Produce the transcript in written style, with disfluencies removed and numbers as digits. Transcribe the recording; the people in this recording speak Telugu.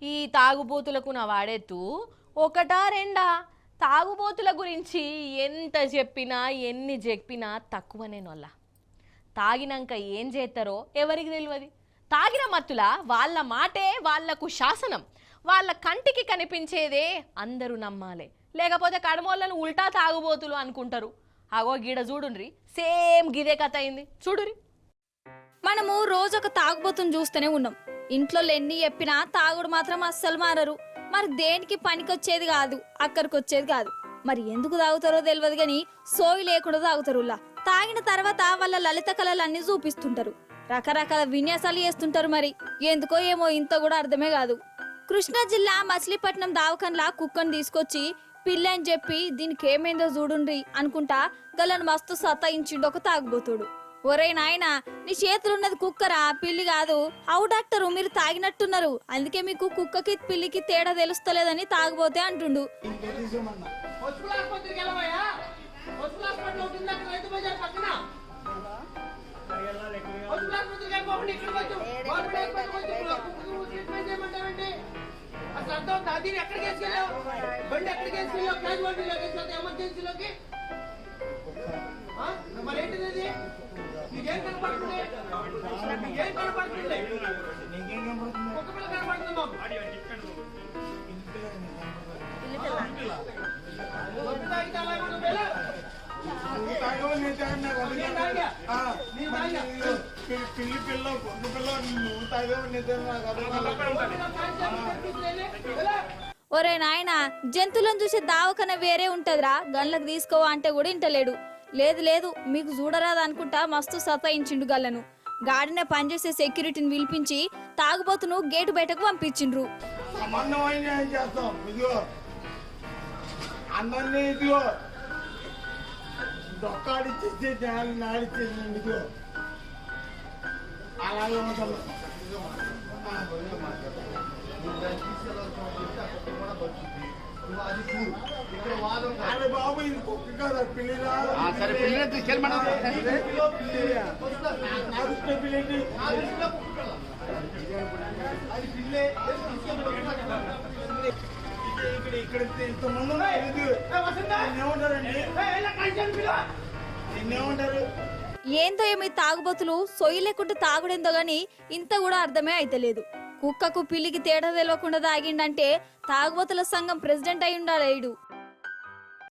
ఈ తాగుబోతులకు నా వాడేతూ ఒకటా రెండా తాగుబోతుల గురించి ఎంత చెప్పినా ఎన్ని చెప్పినా తక్కువనే నొల్ల. తాగినాక ఏం చేస్తారో ఎవరికి తెలియదు. తాగిన మత్తుల వాళ్ళ మాటే వాళ్లకు శాసనం. వాళ్ళ కంటికి కనిపించేదే అందరూ నమ్మాలి, లేకపోతే కడమోళ్ళను ఉల్టా తాగుబోతులు అనుకుంటారు. అగో గీడ చూడుండ్రి, సేమ్ గిదే కథ అయింది చూడురి. మనము రోజు ఒక తాగుబోతుని చూస్తూనే ఉన్నాం. ఇంట్లో ఎన్ని చెప్పినా తాగుడు మాత్రం అస్సలు మారరు. మరి దేనికి పనికొచ్చేది కాదు, అక్కడికి వచ్చేది కాదు. మరి ఎందుకు తాగుతారో తెలియదు గాని సోయి లేకుండా తాగుతారులా. తాగిన తర్వాత వాళ్ళ లలిత కళలన్నీ చూపిస్తుంటారు, రకరకాల విన్యాసాలు చేస్తుంటారు. మరి ఎందుకో ఏమో ఇంత కూడా అర్థమే కాదు. కృష్ణా జిల్లా మచిలీపట్నం దావకంలా కుక్కను తీసుకొచ్చి పిల్లి అని చెప్పి దీనికి ఏమైందో చూడుండ్రి అనుకుంటా గలను మస్తు సతాయించిండు ఒక తాగుబోతుడు. ఒరే నాయనా, నీ చేతులున్నది కుక్కరా, పిల్లి కాదు. అవు డాక్టరు, మీరు తాగినట్టున్నారు, అందుకే మీకు కుక్కకి పిల్లికి తేడా తెలుస్తలేదని తాగుబోతే అంటుండు. ఒరే నాయనా, జంతువులను చూసి దావకన వేరే ఉంటదిరా, గన్లకు తీసుకోవా అంటే కూడా ఇంటలేడు. లేదు లేదు, మీకు చూడరాదు అనుకుంటా మస్తు సతాయించిండు గల్లను. గాడిన పనిచేసే సెక్యూరిటీని పిలిపించి తాగుబోతును గేటు బయటకు పంపించిండ్రు. అరే బాబు, ఇది కుక్క కదా, పిల్లిరా. ఇక్కడ ఇంతమంది ఏమంటారు? ఏందో ఏమి తాగుబోతులు సొయ్యి లేకుండా తాగుడేందో గాని ఇంత కూడా అర్థమే అయితలేదు. కుక్కకు పిల్లికి తేడా తెలియకుండా తాగిండంటే తాగుబోతుల సంఘం ప్రెసిడెంట్ అయి ఉండాలి.